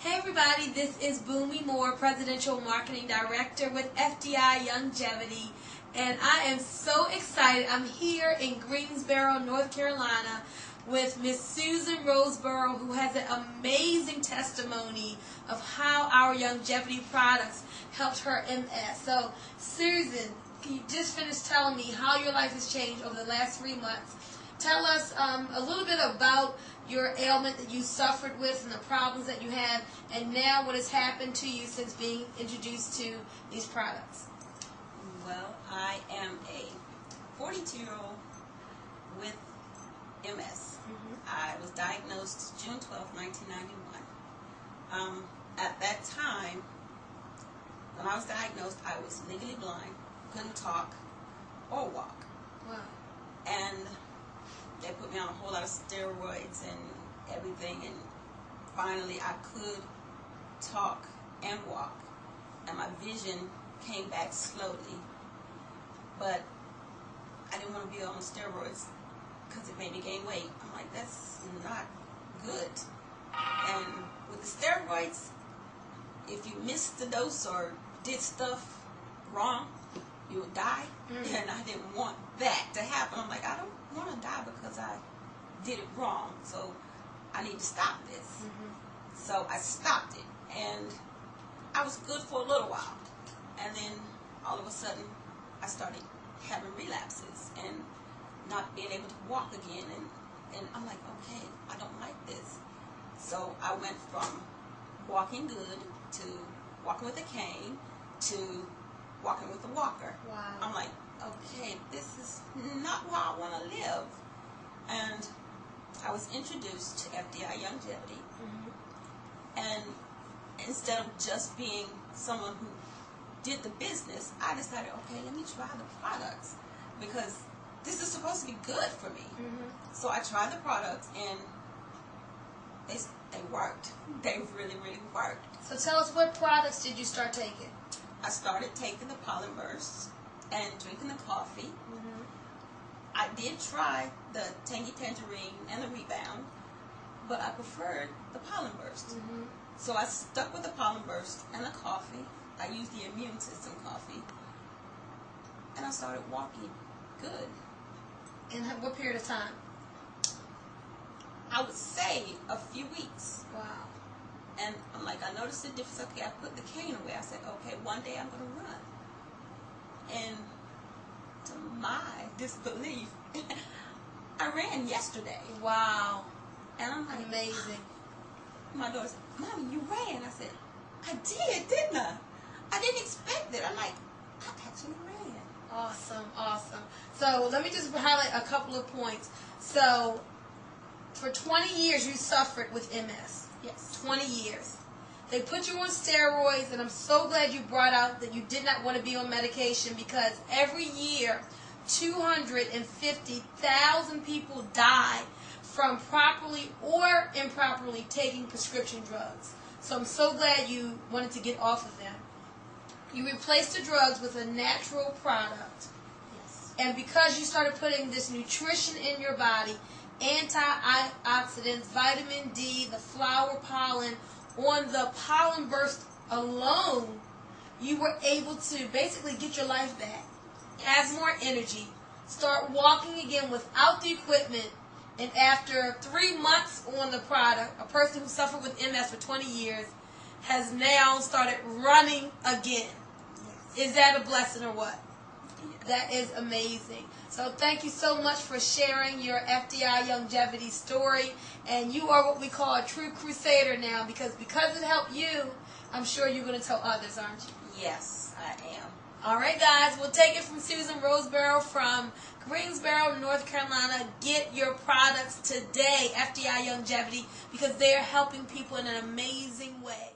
Hey everybody, this is Boomy Moore, Presidential Marketing Director with FDI Youngevity, and I am so excited. I'm here in Greensboro, North Carolina with Miss Susan Roseborough, who has an amazing testimony of how our Youngevity products helped her MS. So Susan, you just finished telling me how your life has changed over the last 3 months. Tell us a little bit about your ailment that you suffered with and the problems that you had, and now what has happened to you since being introduced to these products. Well, I am a 42-year-old with MS. I was diagnosed June 12, 1991. At that time, when I was diagnosed, I was legally blind, couldn't talk or walk. Wow. And they put me on a whole lot of steroids and everything, and finally I could talk and walk, and my vision came back slowly. But I didn't want to be on steroids because it made me gain weight. I'm like, that's not good. And with the steroids, if you missed the dose or did stuff wrong, you would die. And I didn't want that to happen. I'm like, I don't want to die because I did it wrong, so I need to stop this. So I stopped it, and I was good for a little while, and then all of a sudden I started having relapses and not being able to walk again, and I'm like, okay, I don't like this. So I went from walking good to walking with a cane to walking with a walker. Wow. I'm like, okay, this is not how I want to live. And I was introduced to FDI Youngevity. And instead of just being someone who did the business, I decided, okay, let me try the products because this is supposed to be good for me. So I tried the products, and they worked. They really, really worked. So tell us, what products did you start taking? I started taking the Pollen bursts and drinking the coffee. I did try the tangy tangerine and the rebound, but I preferred the pollen burst. So I stuck with the pollen burst and the coffee. I used the immune system coffee, and I started walking good. In what period of time? I would say a few weeks. Wow. And I'm like, I noticed the difference. Okay, I put the cane away. I said, okay, one day I'm going to run. And to my disbelief, I ran yesterday. Wow. And I'm like, amazing. My daughter said, Mommy, you ran. I said, I did, didn't I? I didn't expect it. I'm like, I actually ran. Awesome, awesome. So let me just highlight a couple of points. So for 20 years you suffered with MS. Yes. 20 years. They put you on steroids, and I'm so glad you brought out that you did not want to be on medication, because every year 250,000 people die from properly or improperly taking prescription drugs. So I'm so glad you wanted to get off of them. You replaced the drugs with a natural product. Yes. And because you started putting this nutrition in your body, antioxidants, vitamin D, the flower pollen, on the pollen burst alone, you were able to basically get your life back, have more energy, start walking again without the equipment, and after 3 months on the product, a person who suffered with MS for 20 years has now started running again. Yes. Is that a blessing or what? Yes. That is amazing. So thank you so much for sharing your FDI Youngevity story. And you are what we call a true crusader now, because it helped you, I'm sure you're going to tell others, aren't you? Yes, I am. All right, guys. We'll take it from Susan Roseborough from Greensboro, North Carolina. Get your products today, FDI Youngevity, because they are helping people in an amazing way.